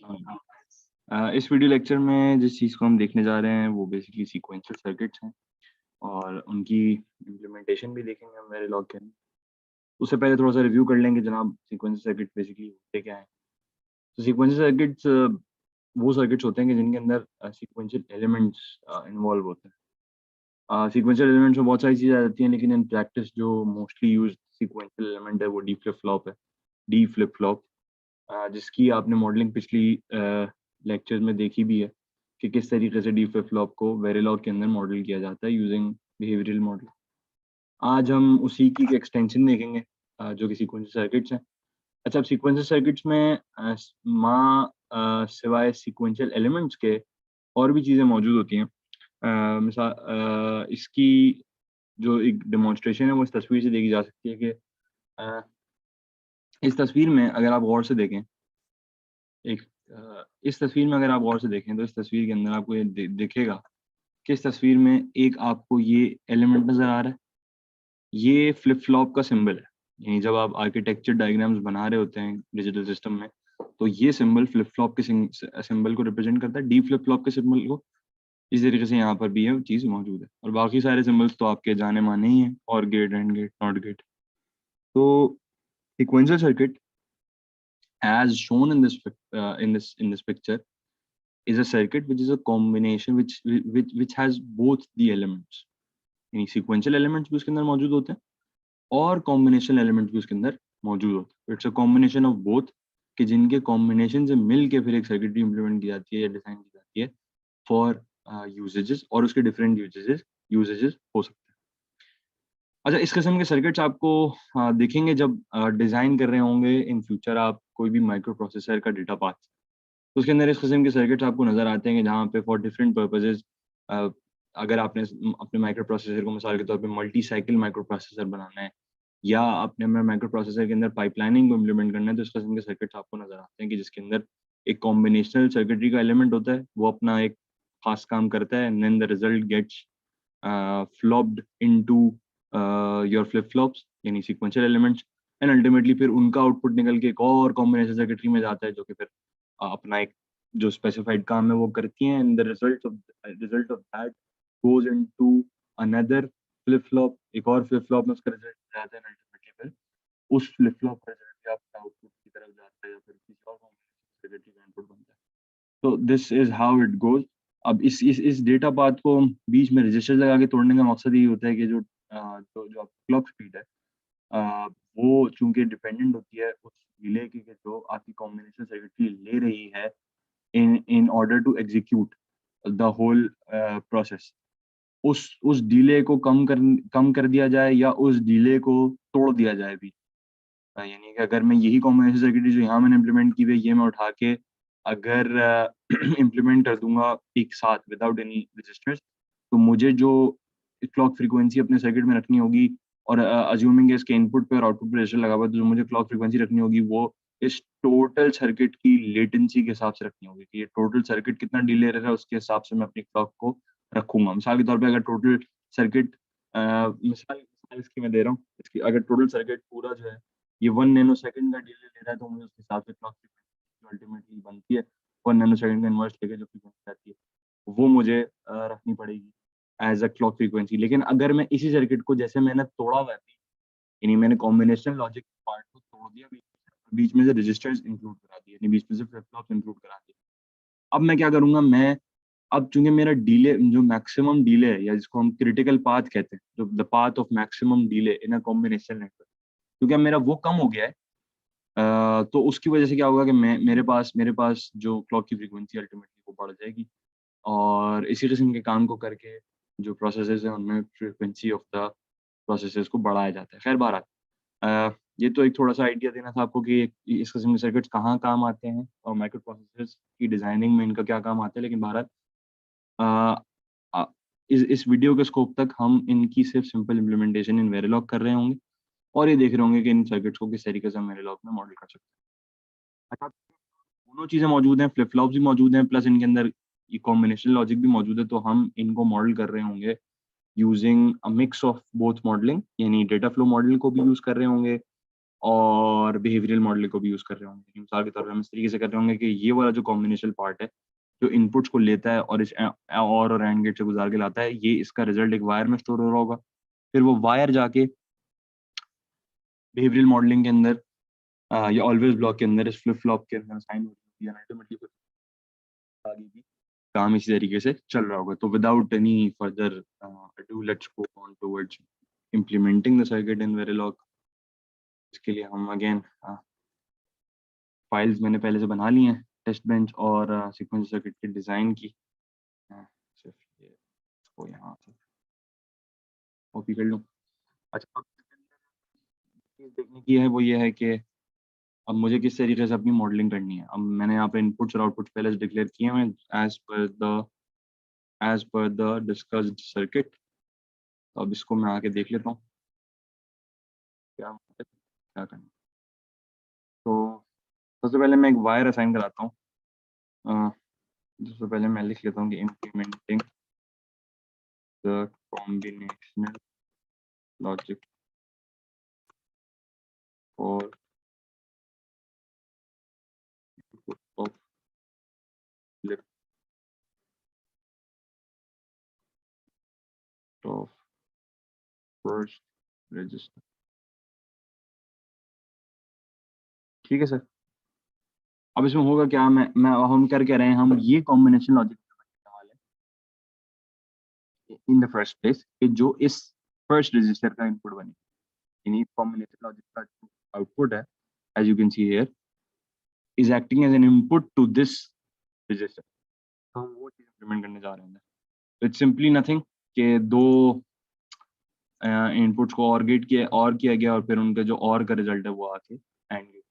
इस video lecture में जिस चीज़ को हम देखने जा रहे हैं वो बेसिकली सीक्वेंशियल सर्किट्स हैं और उनकी इम्प्लीमेंटेशन भी देखेंगे हम वेरिलॉग के अंदर। उससे पहले थोड़ा सा रिव्यू कर लेंगे जनाब सीक्वेंशियल सर्किट बेसिकली होते क्या हैं। तो सीक्वेंशियल सर्किट्स वो सर्किट्स होते हैं कि जिनके अंदर सीक्वेंशियल एलिमेंट्स इन्वॉल्व होते हैं। सीक्वेंशियल एलिमेंट्स में बहुत सारी चीज़ें आ जाती हैं, लेकिन इन प्रैक्टिस जो मोस्टली यूज सीक्वेंशियल एलिमेंट है वो डी फ्लिप फ्लॉप है। डी फ्लिप फ्लॉप जिसकी आपने मॉडलिंग पिछली लेक्चर में देखी भी है कि किस तरीके से डी फ्लिप फ्लॉप को वेरिलॉग के अंदर मॉडल किया जाता है यूजिंग बिहेवियरल मॉडल। आज हम उसी की एक्सटेंशन देखेंगे जो कि सीक्वेंशियल सर्किट्स हैं। अच्छा, अब सीक्वेंशियल सर्किट्स में सिवाय सीक्वेंशियल एलिमेंट्स के और भी चीज़ें मौजूद होती हैं। मिसाल इसकी जो एक डेमोन्स्ट्रेशन है वो इस तस्वीर से देखी जा सकती है कि इस तस्वीर में अगर आप गौर से देखें इस तस्वीर में अगर आप गौर से देखें तो इस तस्वीर के अंदर आपको ये दिखेगा कि इस तस्वीर में एक आपको ये एलिमेंट नज़र आ रहा है। ये फ्लिप फ्लॉप का सिंबल है, यानी जब आप आर्किटेक्चर डायग्राम्स बना रहे होते हैं डिजिटल सिस्टम में तो ये सिंबल फ्लिप फ्लॉप के सिंबल को रिप्रेजेंट करता है, डी फ्लिप फ्लॉप के सिंबल को। इस तरीके से यहाँ पर भी ये चीज़ मौजूद है और बाकी सारे सिंबल्स तो आपके जाने माने ही हैं, or gate, and gate, not gate. तो sequential circuit as shown in this picture is a circuit which is a combination which has both the elements, यानी sequential elements भी उसके अंदर मौजूद होते हैं और combination elements भी उसके अंदर मौजूद होते हैं। It's a combination of both कि जिनके कॉम्बिनेशन से मिल के फिर एक सर्किट इंप्लीमेंट की जाती है या डिजाइन की जाती है फॉर यूजेजेस, और उसके डिफरेंट यूजेजेस हो सकते हैं। अच्छा, इस किस्म के सर्किट्स आपको दिखेंगे जब डिजाइन कर रहे होंगे इन फ्यूचर आप कोई भी माइक्रो प्रोसेसर का डेटा पाथ। तो उसके अंदर इस किस्म के सर्किट्स आपको नज़र आते हैं कि जहाँ पे फॉर डिफरेंट पर्पसेस अगर आपने अपने माइक्रो प्रोसेसर को मिसाल के तौर पे मल्टी साइकिल माइक्रो प्रोसेसर बनाना है या अपने माइक्रो प्रोसेसर के अंदर पाइपलाइनिंग को इम्प्लीमेंट करना है, तो इस किस्म के सर्किट्स आपको नज़र आते हैं कि जिसके अंदर एक कॉम्बिनेशनल सर्किटरी का एलिमेंट होता है, वो अपना एक खास काम करता है, and then the result gets flopped into your flip flops, यानी सीक्वेंशियल एलिमेंट्स, एंड अल्टीमेटली फिर उनका आउटपुट निकल के एक और कॉम्बिनेशन सर्किटरी में जाता है जो कि फिर अपना एक जो स्पेसिफाइड काम है वो करती हैं, and the result of that goes into another flip flop, एक और फ्लिप फ्लॉप में उसका रिजल्ट जाता है, एंड अल्टीमेटली फिर उस फ्लिप फ्लॉप का रिजल्ट भी आपका आउटपुट की तरफ जाता है या फिर किसी और कॉम्बिनेशन सर्किटरी का इनपुट बनता है। तो this is how it goes. अब इस डेटा पाथ को बीच में रजिस्टर लगा के तोड़ने का मकसद यही होता है कि जो क्लॉक स्पीड है वो चूंकि डिपेंडेंट होती है उस डिले की कि जो आपकी कॉम्बिनेशन सर्किटरी ले रही है in order to execute the whole process। उस डिले को कम कर दिया जाए या उस डिले को तोड़ दिया जाए भी। यानी कि अगर मैं यही कॉम्बिनेशन सर्किटरी जो यहाँ मैंने इम्प्लीमेंट की हुई है ये मैं उठा के अगर इम्प्लीमेंट कर दूंगा एक साथ विदाउट एनी रजिस्टर्स, तो मुझे जो क्लॉक फ्रीक्वेंसी अपने सर्किट में रखनी होगी, और अज्यूमिंग इसके इनपुट पे और आउटपुट पे रजिस्टर लगा हुआ है, तो जो मुझे क्लॉक फ्रीक्वेंसी रखनी होगी वो इस टोटल सर्किट की लेटेंसी के हिसाब से रखनी होगी कि ये टोटल सर्किट कितना डिले रह रहा है, उसके हिसाब से मैं अपनी क्लॉक को रखूंगा। मिसाल के तौर पे अगर टोटल सर्किट मिसाल इसकी मैं दे रहा हूँ, इसकी अगर टोटल सर्किट पूरा जो है ये 1 नैनो सेकंड का डिले ले रहा है, तो मुझे उसके हिसाब से क्लॉक फ्रीक्वेंसी जो अल्टीमेटली बनती है 1 नैनो सेकंड का इनवर्स लेके जो फ्रीक्वेंसी आती है वो मुझे रखनी पड़ेगी एज अ क्लॉक फ्रीक्वेंसी। लेकिन अगर मैं इसी सर्किट को जैसे मैंने तोड़ा हुआ है, यानी मैंने कॉम्बिनेशन लॉजिक पार्ट को तोड़ दिया, बीच में से रजिस्टर्स इंक्लूड करा दिए, यानी बीच में से फ्लिप फ्लॉप्स इंक्लूड करा दिए। अब मैं क्या करूंगा, मैं अब चूंकि मेरा डिले जो मैक्सिमम डिले है या जिसको हम क्रिटिकल पाथ कहते हैं, जो the path of maximum delay in a combination network, क्योंकि अब मेरा वो कम हो गया है, तो उसकी वजह से क्या होगा कि मेरे पास जो क्लॉक की फ्रीक्वेंसी अल्टीमेटली वो बढ़ जाएगी, और इसी किस्म के काम को करके जो प्रोसेसेस हैं उनमें फ्रीक्वेंसी ऑफ द प्रोसेसेस को बढ़ाया जाता है। खैर बहरहाल, ये तो एक थोड़ा-सा आइडिया देना था आपको कि इस किस्म के सर्किट्स कहाँ काम आते हैं और माइक्रो प्रोसेसर्स की डिज़ाइनिंग में इनका क्या काम आता है। लेकिन बहरहाल अ अ, इस वीडियो के स्कोप तक हम इनकी सिर्फ़ सिंपल इम्प्लीमेंटेशन इन वेरिलॉग कर रहे होंगे और ये देख रहे होंगे कि इन सर्किट्स को किस तरीके से हम वेरिलॉग में मॉडल कर सकते हैं। अच्छा, दोनों चीज़ें मौजूद हैं, फ्लिप फ्लॉप्स भी मौजूद हैं, प्लस इनके अंदर ये कॉम्बिनेशन लॉजिक भी मौजूद है, तो हम इनको मॉडल कर रहे होंगे using a mix of both modelling, यानी डेटा फ्लो मॉडल को भी यूज़ कर रहे होंगे और बिहेवियरल मॉडलिंग को भी यूज़ कर रहे होंगे। मिसाल के तौर पर हम इस तरीके से कर रहे होंगे कि ये वाला जो कॉम्बिनेशनल पार्ट है, जो इनपुट्स को लेता है और इस और एंड गेट से गुजार के लाता है, ये इसका रिजल्ट एक वायर में स्टोर हो रहा होगा। फिर वो वायर जाके बिहेवियरल मॉडलिंग के अंदर या ऑलवेज ब्लॉक के अंदर इस फ्लिप फ्लॉप के अंदर साइन होती है, अल्टीमेटली आगे भी काम इसी तरीके से चल रहा होगा। तो without any further ado, let's go on towards implementing the circuit in Verilog। इसके लिए हम अगेन फाइल्स मैंने पहले से बना ली हैं, टेस्ट बेंच और सीक्वेंस सर्किट की डिज़ाइन की। सिर्फ ये इसको यहाँ से कॉपी कर लूँ। अच्छा, चीज़ देखने की है वो ये है कि अब मुझे किस तरीके से अपनी मॉडलिंग करनी है। अब मैंने यहाँ पे इनपुट्स और आउटपुट्स पहले से डिक्लेयर किए हैं as per the discussed circuit. तो अब इसको मैं आके देख लेता हूँ क्या करना। तो सबसे पहले मैं एक वायर असाइन कराता हूँ। सबसे पहले मैं लिख लेता हूँ कि implementing the combinational logic for of flip of first register। ठीक है सर। अब इसमें होगा क्या, हम कर क्या रहे हैं, हम ये combination logic in the first place कि जो इस फर्स्ट रजिस्टर का इनपुट बने, यानी कॉम्बिनेशन लॉजिक का जो आउटपुट है, as you can see here, is acting as an input to this register. तो हम वो चीज इंप्लीमेंट करने जा रहे हैं। तो इट्स सिंपली नथिंग कि दो इनपुट्स को और गेट किया और किया गया और फिर उनका जो और का रिजल्ट है वो आके एंड गेट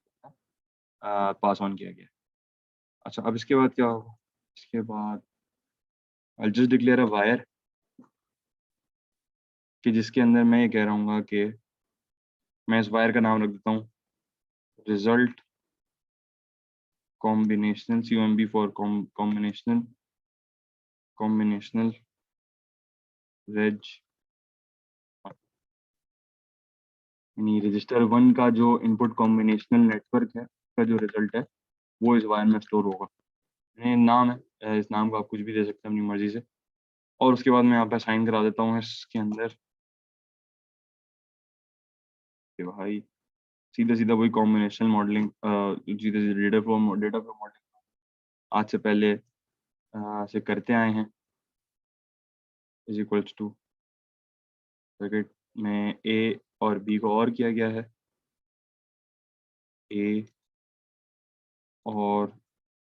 पास ऑन किया गया। अच्छा, अब इसके बाद क्या होगा, इसके बाद I just declare a wire कि जिसके अंदर मैं ये कह रहा हूँ कि मैं इस वायर का नाम रख देता हूँ result combinational COMB for combinational reg, यानी रजिस्टर 1 का जो इनपुट कॉम्बिनेशनल नेटवर्क है का जो रिजल्ट है वो इस वायर में स्टोर होगा। ये नाम है, इस नाम को आप कुछ भी दे सकते हैं अपनी मर्जी से। और उसके बाद मैं यहाँ पे साइन करा देता हूँ इसके अंदर कि भाई सीधा सीधा वही कॉम्बिनेशनल मॉडलिंग, सीधे सीधे डेटा फ्लो मॉडलिंग आज से पहले से करते आए हैं। इज इक्वल्स टू सर्किट में ए और बी को और किया गया है, ए और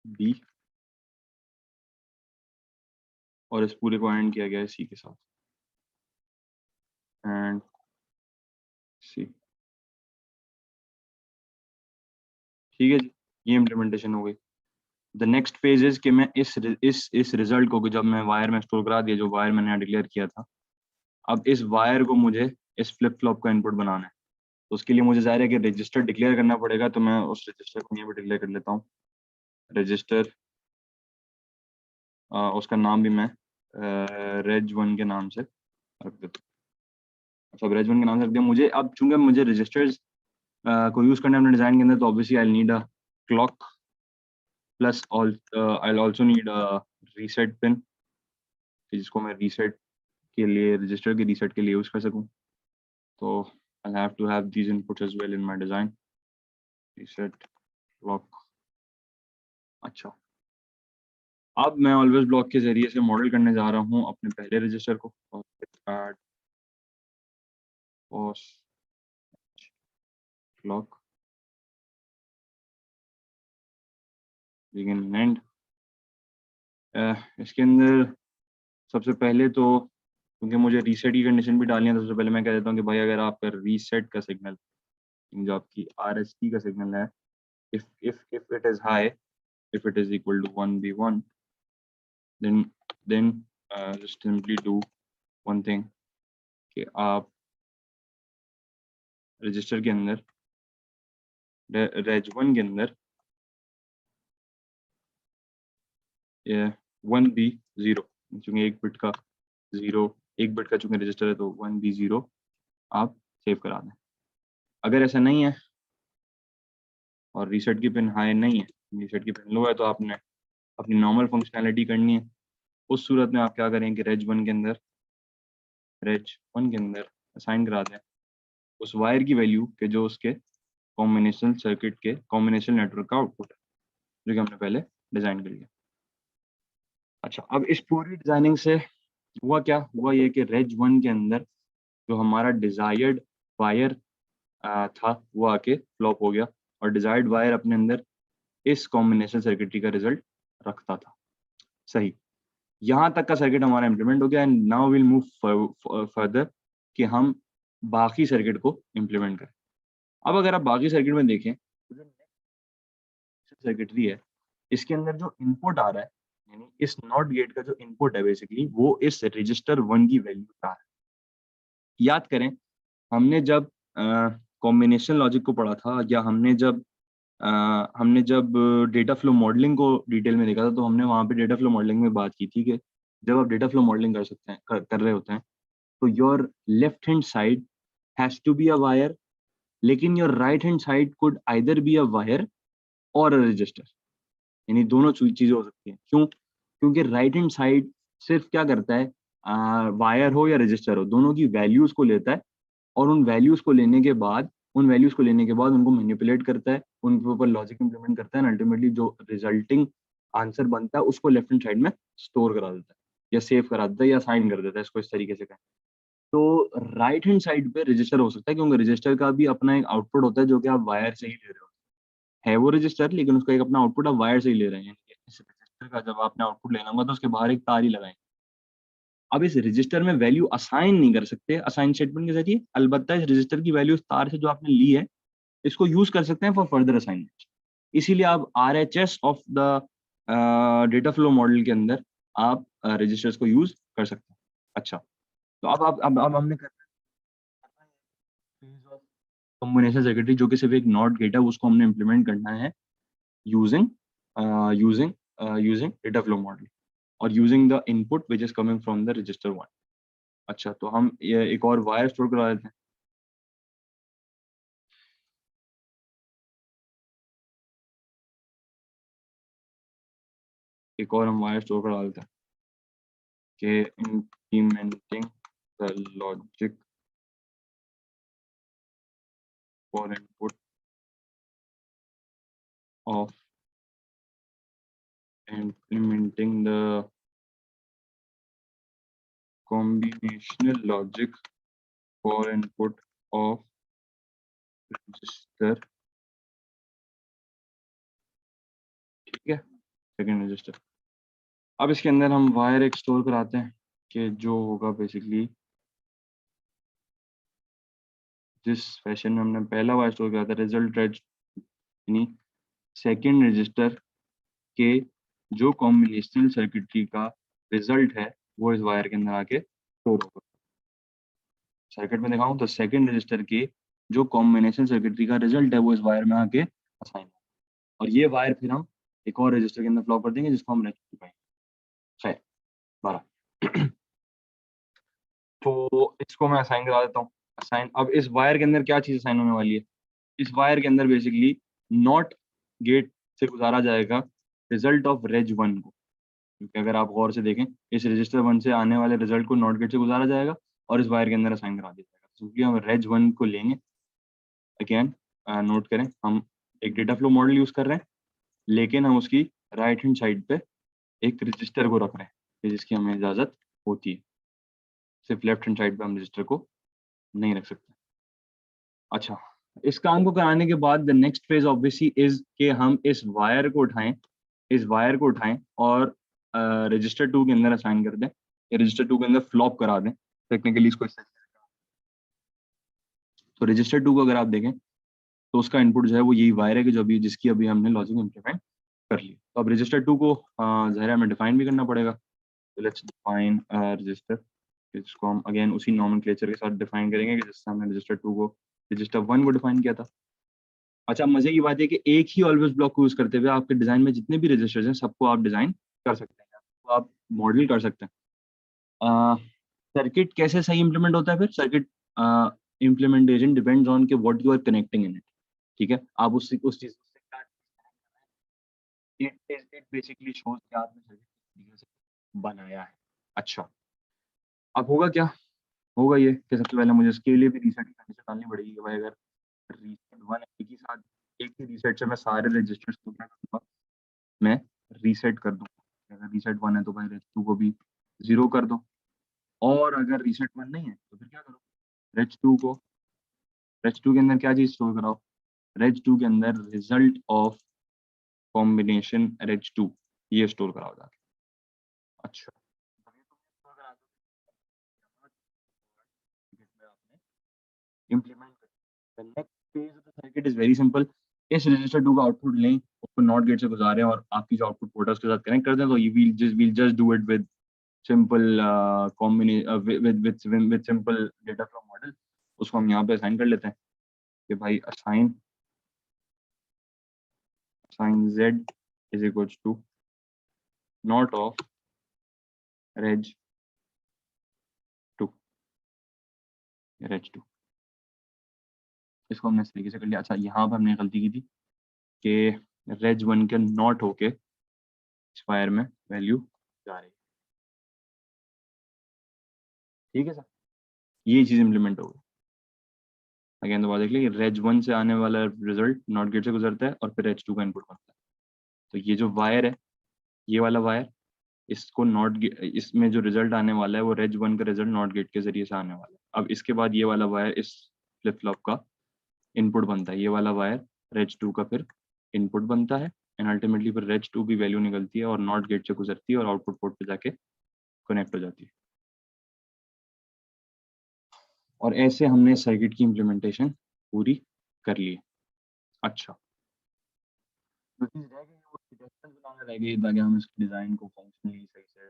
बी, और इस पूरे को एंड किया गया है सी के साथ, एंड सी। ठीक है जी, ये इम्प्लीमेंटेशन हो गई। द नेक्स्ट फेज इज कि मैं इस रिजल्ट को जब मैं वायर में स्टोर करा दिया, जो वायर मैंने डिक्लेयर किया था, अब इस वायर को मुझे इस फ्लिप फ्लॉप का इनपुट बनाना है। तो उसके लिए मुझे जाहिर है कि रजिस्टर डिक्लेयर करना पड़ेगा। तो मैं उस रजिस्टर को यहाँ पे डिक्लेयर कर लेता हूँ, रजिस्टर, उसका नाम भी मैं रेज 1 के नाम से रख देता हूँ। अच्छा, रेज 1 के नाम से रख दिया। मुझे अब चूंकि मुझे रजिस्टर्स को यूज करना है अपने डिजाइन के अंदर, तो obviously I need a clock plus I also need a reset pin, जिसको मैं रीसेट के लिए, रजिस्टर के रीसेट के लिए यूज कर सकूं। तो I have to have these inputs as well in my design, reset clock. अच्छा, अब मैं ऑलवेज ब्लॉक के जरिए से मॉडल करने जा रहा हूँ अपने पहले रजिस्टर को, क्लॉक बिगिन एंड। इसके अंदर सबसे पहले तो, क्योंकि मुझे रीसेट की कंडीशन भी डालनी है, तो सबसे पहले मैं कह देता हूँ कि भाई अगर आपका रीसेट का सिग्नल, जो आपकी RST का सिग्नल है, if it is high, if it is equal to 1v1, then just simply do one thing कि आप रजिस्टर के अंदर रेज 1 के अंदर 1v0, चूंकि एक बिट का चूंकि रजिस्टर है तो 1v0 आप सेव करा दें। अगर ऐसा नहीं है और रीसेट की पिन हाई नहीं है, रीसेट की पिन लो है, तो आपने अपनी नॉर्मल फंक्शनैलिटी करनी है। उस सूरत में आप क्या करें कि रेज 1 के अंदर असाइन करा दें उस वायर की वैल्यू के जो उसके कॉम्बिनेशन सर्किट के कॉम्बिनेशन नेटवर्क का आउटपुट है, जो कि हमने पहले डिजाइन कर लिया। अच्छा, अब इस पूरी डिजाइनिंग से हुआ क्या, हुआ ये कि रेज 1 के अंदर जो हमारा डिजायर्ड वायर था वो आके फ्लॉप हो गया, और डिजायर्ड वायर अपने अंदर इस कॉम्बिनेशन सर्किटरी का रिजल्ट रखता था। सही, यहाँ तक का सर्किट हमारा इम्प्लीमेंट हो गया, and now will move further कि हम बाकी सर्किट को इम्प्लीमेंट करें। अब अगर आप बाकी सर्किट में देखें तो जो सर्किटरी है इसके अंदर जो इनपुट आ रहा है, यानी इस नॉट गेट का जो इनपुट है बेसिकली वो इस रजिस्टर 1 की वैल्यू का है। याद करें, हमने जब कॉम्बिनेशन लॉजिक को पढ़ा था, या हमने जब डेटा फ्लो मॉडलिंग को डिटेल में देखा था, तो हमने वहाँ पे डेटा फ्लो मॉडलिंग में बात की थी कि जब आप डेटा फ्लो मॉडलिंग कर सकते हैं कर रहे होते हैं, तो your left hand side has to be a wire, लेकिन your right hand side could either be a wire or a register, यानी दोनों चीजें हो सकती हैं। क्यों? क्योंकि राइट हैंड साइड सिर्फ क्या करता है, वायर हो या रजिस्टर हो, दोनों की वैल्यूज को लेता है, और उन वैल्यूज को लेने के बाद उनको मैनिपुलेट करता है, उनके ऊपर लॉजिक इंप्लीमेंट करता है, अल्टीमेटली जो रिजल्टिंग आंसर बनता है उसको लेफ्ट हैंड साइड में स्टोर करा देता है, या सेव करा देता है, या साइन कर देता है, इसको इस तरीके से कहें। तो राइट हैंड साइड पे रजिस्टर हो सकता है, क्योंकि रजिस्टर का भी अपना एक आउटपुट होता है जो कि आप वायर से ही ले रहे हो, है वो रजिस्टर, लेकिन उसका एक अपना आउटपुट आप वायर से ही ले रहे हैं, यानी कि इस रजिस्टर का जब आपने आउटपुट लेना होगा तो उसके बाहर एक तार ही लगाएंगे। अब इस रजिस्टर में वैल्यू असाइन नहीं कर सकते असाइन स्टेटमेंट के जरिए, अलबत्ता इस रजिस्टर की वैल्यू इस तार से जो आपने ली है इसको यूज कर सकते हैं फॉर फर्दर असाइनमेंट। इसीलिए आप RHS of the data flow model के अंदर आप रजिस्टर्स को यूज कर सकते हैं। अच्छा, तो अब हमने कॉम्बिनेशन सर्किटरी जो कि सिर्फ एक नॉट गेट है, उसको हमने इम्प्लीमेंट करना है using using using data flow model, और using the input which is coming from the register 1। अच्छा, तो हम एक और वायर स्टोर करा देते हैं। एक और हम वायर स्टोर करा देते हैं कि implementing the logic for input of implementing the combinational logic for input of register, ठीक है, सेकेंड रजिस्टर। अब इसके अंदर हम वायर एक स्टोर कराते हैं कि जो होगा बेसिकली जिस फैशन में हमने पहला वायर स्टोर किया था, रिजल्ट यानी सेकेंड रजिस्टर के जो कॉम्बिनेशनल सर्किटरी का रिजल्ट है वो इस वायर के अंदर आके स्टोर होगा। सर्किट में दिखाऊं तो सेकेंड रजिस्टर के जो कॉम्बिनेशन सर्किटरी का रिजल्ट है वो इस वायर में आके असाइन होगा, और ये वायर फिर हम एक और रजिस्टर के अंदर फ्लॉ कर देंगे जिसको हम नेक्स्ट कहेंगे 12। तो इसको मैं असाइन करा देता हूँ। असाइन, अब इस वायर के अंदर क्या चीज असाइन होने वाली है, इस वायर के अंदर बेसिकली नॉट गेट से गुजारा जाएगा रिजल्ट ऑफ रेज 1 को, क्योंकि अगर आप गौर से देखें इस रजिस्टर 1 से आने वाले रिजल्ट को नॉट गेट से गुजारा जाएगा और इस वायर के अंदर असाइन करा दिया जाएगा। सिंपली हम रेज 1 को लेंगे, अगेन नोट करें हम एक डेटा फ्लो मॉडल यूज कर रहे हैं, लेकिन हम उसकी राइट हैंड साइड पे एक रजिस्टर को रख रहे हैं जिसकी हमें इजाजत होती है, सिर्फ लेफ्ट हैंड साइड पे हम रजिस्टर को नहीं रख सकते। अच्छा, इस काम को कराने के बाद the next phase obviously is कि हम इस वायर को उठाएं और रजिस्टर 2 के अंदर असाइन कर दें, रजिस्टर 2 के अंदर फ्लॉप करा दें टेक्निकली इसको। तो रजिस्टर 2 को अगर आप देखें तो उसका इनपुट जो है वो यही वायर है कि जो अभी जिसकी अभी हमने लॉजिक इंप्लीमेंट कर ली। तो अब रजिस्टर 2 को ज़ाहिर है हमें डिफाइन भी करना पड़ेगा। तो लेट्स डिफाइन रजिस्टर, इसको हम अगेन उसी नॉमेनक्लेचर के साथ डिफाइन करेंगे कि जिससे हमने रजिस्टर 2 को रजिस्टर 1 को डिफाइन किया था। अच्छा, मजे की बात है कि एक ही ऑलवेज ब्लॉक को यूज करते हुए आपके डिजाइन में जितने भी रजिस्टर्स हैं सबको आप डिजाइन कर सकते हैं, तो आप मॉडल कर सकते हैं। सर्किट कैसे सही इंप्लीमेंट होता है, फिर सर्किट इम्प्लीमेंटेशन डिपेंड्स ऑन के what you are connecting in it. ठीक है, आप उस चीज इट बेसिकली शोज कि आपने सर्किट किस तरीके से बनाया है। अच्छा, अब होगा क्या? होगा ये कि सबसे पहले मुझे इसके लिए भी रीसेट की कंडीशन डालनी पड़ेगी कि भाई अगर रीसेट 1 एक ही साथ एक ही रीसेट से मैं सारे रजिस्टर्स को क्या करूँगा, मैं रीसेट कर दूँगा। अगर रीसेट 1 है तो भाई रेज 2 को भी 0 कर दो, और अगर रीसेट 1 नहीं है तो फिर क्या करो, रेज 2 के अंदर क्या चीज़ स्टोर कराओ, रेज 2 के अंदर रिजल्ट ऑफ कॉम्बिनेशन रेज 2 ये स्टोर कराओ जाके। अच्छा, तब ये तुम स्टोर करा दो, आपने इम्प्लीमेंट कर। The next phase of the circuit is very simple. इस रजिस्टर 2 का आउटपुट लें, उसको नॉट गेट से गुजारें और आपकी जो आउटपुट पोर्ट है उसके साथ कनेक्ट कर दें, तो you will just do it with simple with simple data flow model. उसको हम यहाँ पे असाइन कर लेते हैं कि भाई assign z is equals to not of reg 2, इसको हमने इस तरीके से कर लिया। अच्छा, यहाँ पर हमने गलती की थी कि रेज 1 के नॉट होके एक्सपायर में वैल्यू जा रही है। ठीक है सर, ये चीज़ इंप्लीमेंट हो गई। अगेन दोबारा देख लीजिए, रेज 1 से आने वाला रिजल्ट नॉट गेट से गुजरता है और फिर रेज 2 का इनपुट बनता है। तो ये जो वायर है, ये वाला वायर, इसको इसमें जो रिजल्ट आने वाला है वो रेज 1 का रिजल्ट नॉट गेट के जरिए से आने वाला है। अब इसके बाद ये वाला वायर इस फ्लिप फ्लॉप का इनपुट बनता है, ये वाला वायर रेज 2 का फिर इनपुट बनता है, एंड अल्टीमेटली फिर रेज 2 की वैल्यू निकलती है और नॉट गेट से गुजरती है और आउटपुट पोर्ट पे जाके कनेक्ट हो जाती है। और ऐसे हमने सर्किट की इम्प्लीमेंटेशन पूरी कर ली। अच्छा, जो चीज़ रह गई वो डिटेक्शन बनाना रह गई, ताकि हम इसके डिज़ाइन को फंक्शनली सही से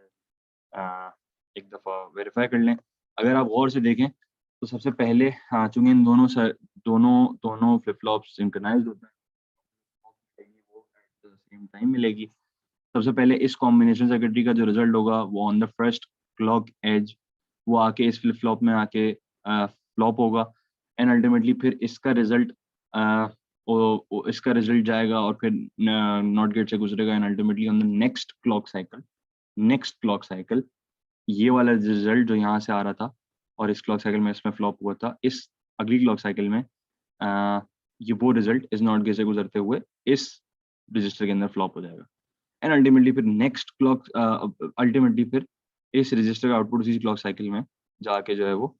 एक दफ़ा वेरीफाई कर लें। अगर आप गौर से देखें तो सबसे पहले चूँकि इन दोनों फ्लिप फ्लॉप्स सिंक्रोनाइज्ड होते हैं, वो एट द सेम टाइम मिलेगी। सबसे पहले इस कॉम्बिनेशन सर्किटरी का जो रिजल्ट होगा वो on the first clock edge वो आके इस फ्लिप फ्लॉप में आके फ्लॉप होगा, एंड अल्टीमेटली फिर इसका रिजल्ट जाएगा और फिर नॉट गेट से गुजरेगा, and ultimately on the next clock cycle ये वाला रिजल्ट जो यहाँ से आ रहा था और इस क्लॉक साइकिल में इसमें फ्लॉप हुआ था, इस अगली क्लॉक साइकिल में ये वो रिजल्ट इस नॉट गेट से गुजरते हुए इस रजिस्टर के अंदर फ्लॉप हो जाएगा, एंड अल्टीमेटली फिर अल्टीमेटली फिर इस रजिस्टर का आउटपुट उसी क्लॉक साइकिल में जाके जो है वो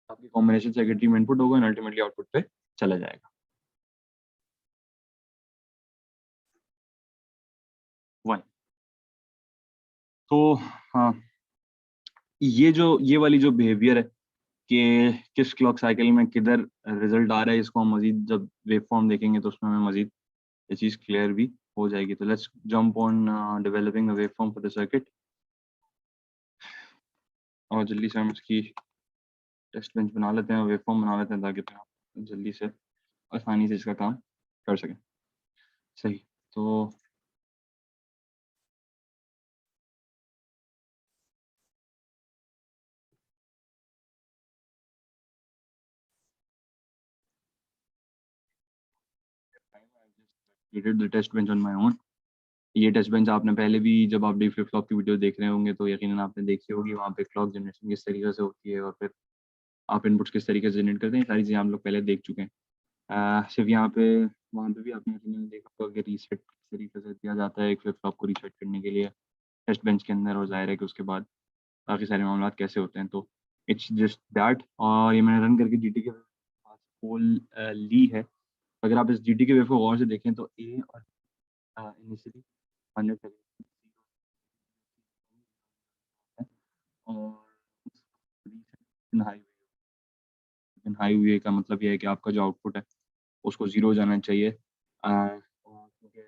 आपकी कॉम्बिनेशन सर्किटरी में इनपुट होगा, एंड अल्टीमेटली आउटपुट पे चला जाएगा। 1 तो हाँ, ये वाली जो बिहेवियर है कि किस क्लॉक साइकिल में किधर रिजल्ट आ रहा है, इसको हम मजीद जब वेव फॉर्म देखेंगे तो उसमें हमें मजीद ये चीज़ क्लियर भी हो जाएगी। तो let's jump on developing a wave form for the circuit, और जल्दी से हम इसकी टेस्ट बेंच बना लेते हैं, वेव फॉर्म बना लेते हैं, ताकि फिर हम जल्दी से आसानी से इसका काम कर सकें। सही, तो created the test bench on my own। ये टेस्ट बेंच आपने पहले भी जब आप डी फ्लिप फ्लॉप की वीडियो देख रहे होंगे तो यकीनन आपने देखी होगी, वहाँ पे क्लॉक जनरेशन किस तरीके से होती है और फिर आप इनपुट्स किस तरीके से जनरेट करते हैं, सारी चीज़ें आप लोग पहले देख चुके हैं। सिर्फ यहाँ पे वहाँ पे भी आपने यकीनन देखा होगा कि रीसेट किस तरीके से दिया जाता है एक फ्लिप फ्लॉप को रीसेट करने के लिए टेस्ट बेंच के अंदर, और जाहिर है कि उसके बाद बाकी सारे मामला कैसे होते हैं। तो इट्स जस्ट दैट, और ये मैंने रन करके जी टी के पोल ली है। अगर आप इस जी टी के वेव को गौर से देखें तो ए और इनिशियली 100 और हाई हाई हुए का मतलब ये है कि आपका जो आउटपुट है उसको ज़ीरो जाना चाहिए। और क्योंकि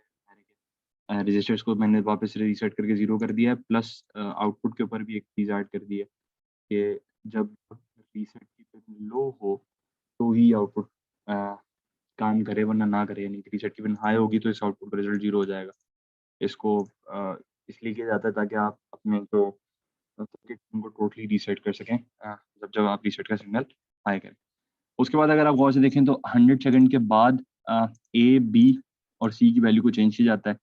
रजिस्टर्स को मैंने वापस से रीसेट करके ज़ीरो कर दिया है, प्लस आउटपुट के ऊपर भी एक चीज़ ऐड कर दी है कि जब रीसेट की पिन लो हो तो ही आउटपुट काम करे, वरना ना करे। यानी कि रीसेट की पिन हाई होगी तो इस आउटपुट का रिजल्ट ज़ीरो हो जाएगा। इसको इसलिए किया जाता है ताकि आप अपने जो सर्किट उनको टोटली रीसेट कर सकें जब आप रीसेट का सिग्नल हाई करें। उसके बाद अगर आप गौर से देखें तो 100 सेकंड के बाद ए, बी और सी की वैल्यू को चेंज किया जाता है।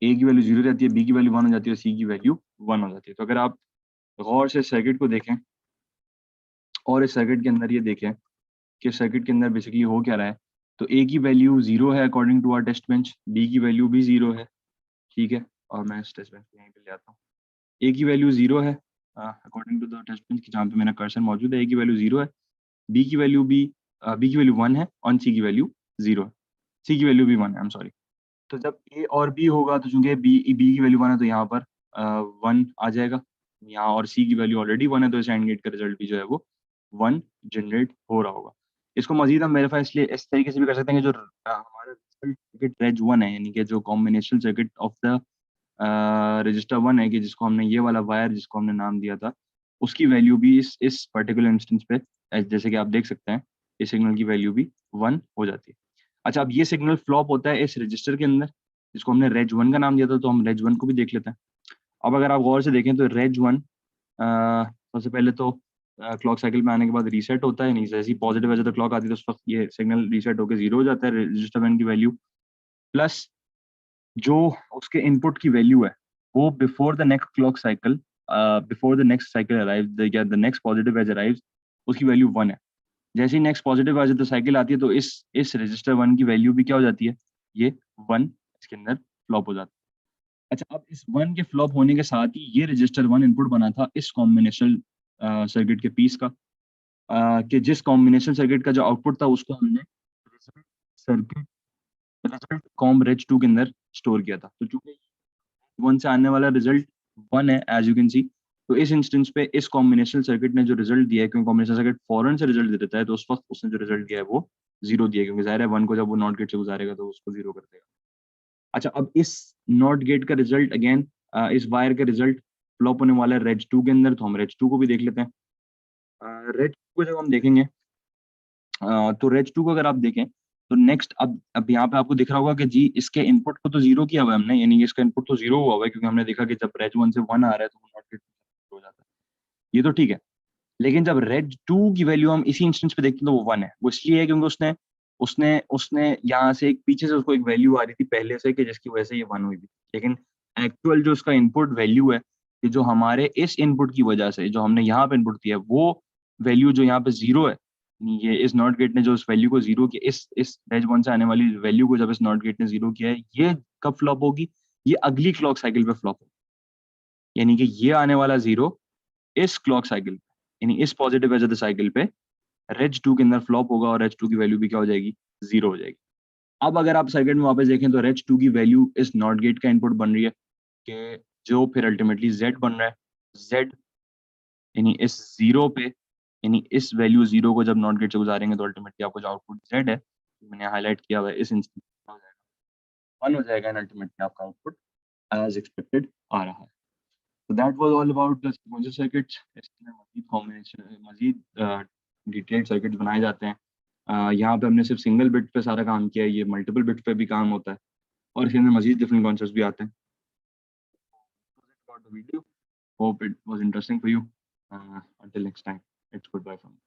ए की वैल्यू 0 रहती है, बी की वैल्यू 1 हो जाती है, सी की वैल्यू 1 हो जाती है। तो अगर आप गौर से सर्किट को देखें और इस सर्किट के अंदर ये देखें कि सर्किट के अंदर बेसिकली हो क्या रहा है, तो ए की वैल्यू 0 है according to our test bench, B की वैल्यू भी 0 है, ठीक है। और मैं इस टेस्ट बेंच को यहीं पे ले आता हूँ। ए की वैल्यू 0 है according to the test bench की, जहाँ पे मेरा कर्सर मौजूद है, ए की वैल्यू 0 है, बी की वैल्यू भी बी की वैल्यू 1 है और सी की वैल्यू 0 है, सी की वैल्यू भी 1 है, आई एम सॉरी। तो जब ए और बी होगा तो चूंकि बी की वैल्यू 1 है तो यहाँ पर 1 आ जाएगा यहाँ, और सी की वैल्यू ऑलरेडी 1 है तो इस एंड गेट का रिजल्ट भी जो है वो 1 जनरेट हो रहा होगा। इसको मजीद हम वेरीफाई इसलिए इस तरीके से भी कर सकते हैं कि जो हमारा रिजल्ट सर्किट रेज 1 है, यानी कि जो combination circuit of the register 1 है, कि जिसको हमने ये वाला वायर जिसको हमने नाम दिया था, उसकी वैल्यू भी इस पर्टिकुलर इंस्टेंस पे जैसे कि आप देख सकते हैं इस सिग्नल की वैल्यू भी 1 हो जाती है। अच्छा, अब ये सिग्नल फ्लॉप होता है इस रजिस्टर के अंदर जिसको हमने रेज 1 का नाम दिया था, तो हम रेज 1 को भी देख लेते हैं। अब अगर आप गौर से देखें तो रेज 1 सबसे पहले तो क्लॉक साइकिल में आने के बाद रीसेट होता है, नहीं जैसे ही पॉजिटिव है तो क्लॉक आती है तो उस वक्त ये सिग्नल रीसेट होकर 0 हो जाता है रजिस्टर 1 की वैल्यू, प्लस जो उसके इनपुट की वैल्यू है वो before the next clock cycle, before the next cycle arrives या the next positive edge arrives, उसकी वैल्यू 1 है। जैसे ही नेक्स्ट पॉजिटिव आ जाए तो साइकिल आती है तो इस रजिस्टर 1 की वैल्यू भी क्या हो जाती है, ये 1 इसके अंदर फ्लॉप हो जाता है। अच्छा, अब इस 1 के फ्लॉप होने के साथ ही ये रजिस्टर 1 इनपुट बना था इस कॉम्बिनेशन सर्किट के पीस का, कि जिस कॉम्बिनेशन सर्किट का जो आउटपुट था उसको हमने सर्किट रिजल्ट कॉम रेज 2 के अंदर स्टोर किया था। तो चूंकि 1 से आने वाला रिजल्ट 1 है एज यू कैन सी, तो इस इंस्टेंस पे इस कॉम्बिनेशनल सर्किट ने जो रिजल्ट दिया है, क्योंकि कॉम्बिनेशन सर्किट फौरन से रिजल्ट दे देता है, तो उस वक्त उसने जो रिजल्ट दिया है वो 0 दिया है, क्योंकि जाहिर है 1 को जब वो नॉट गेट से गुजारेगा तो उसको 0 कर देगा। अच्छा, अब इस नॉट गेट का रिजल्ट अगेन इस वायर का रिजल्ट फ्लॉप होने वाला है रेज 2 के अंदर, तो हम रेज 2 को भी देख लेते हैं। रेज 2 को जब हम देखेंगे तो रेज 2 को अगर आप देखें तो नेक्स्ट अब यहाँ पे आपको दिख रहा होगा कि जी इसके इनपुट को तो 0 किया हुआ है हमने, यानी कि इसका इनपुट तो 0 हुआ हुआ है, क्योंकि हमने देखा कि जब रेज 1 से 1 आ रहा है तो वो नॉट गेट हो जाता है, ये तो ठीक है। लेकिन जब रेज 2 की वैल्यू हम इसी इंस्टेंस पे देखते हैं तो वो 1 है। वो इसलिए है क्योंकि उसने उसने उसने यहाँ से एक पीछे से उसको एक वैल्यू आ रही थी पहले से, कि जिसकी वजह से ये 1 हुई थी। लेकिन एक्चुअल जो उसका इनपुट वैल्यू है, कि जो हमारे इस इनपुट की वजह से जो हमने यहाँ पे इनपुट दिया है, वो वैल्यू जो यहाँ पे 0 है, ये इस नॉट गेट ने जो उस वैल्यू को 0 किया, इस रेज 1 से आने वाली वैल्यू को जब इस नॉट गेट ने 0 किया है, ये कब फ्लॉप होगी, ये अगली क्लॉक साइकिल पे फ्लॉप होगी। यानी कि ये आने वाला 0 इस क्लॉक साइकिल पे, यानी इस positive edge of the cycle पे रेज 2 के अंदर फ्लॉप होगा और रेज 2 की वैल्यू भी क्या हो जाएगी, 0 हो जाएगी। अब अगर आप सर्किट में वापस देखें तो रेज 2 की वैल्यू इस नॉट गेट का इनपुट बन रही है, कि जो फिर अल्टीमेटली Z बन रहा है। Z यानी इस 0 पे, यानी इस वैल्यू 0 को जब नॉट गेट से गुजारेंगे तो अल्टीमेटली आपको जो आउटपुट Z है, मैंने हाईलाइट किया हुआ है इस इंस्टेंस में, हो जाएगा 1 हो जाएगा, एंड अल्टीमेटली आपका आउटपुट एज एक्सपेक्टेड आ रहा है। So that was all about the sequential circuits. इसमें मजीद कॉम्बिनेशन मजीद डिटेल्ड सर्किट्स बनाए जाते हैं। यहाँ पे हमने सिर्फ सिंगल बिट पे सारा काम किया है, ये मल्टीपल बिट पे भी काम होता है और इसके अंदर मजीद डिफरेंट कॉन्सेप्ट्स भी आते हैं। About the video. Hope it was interesting for you. Until next time, it's goodbye from me.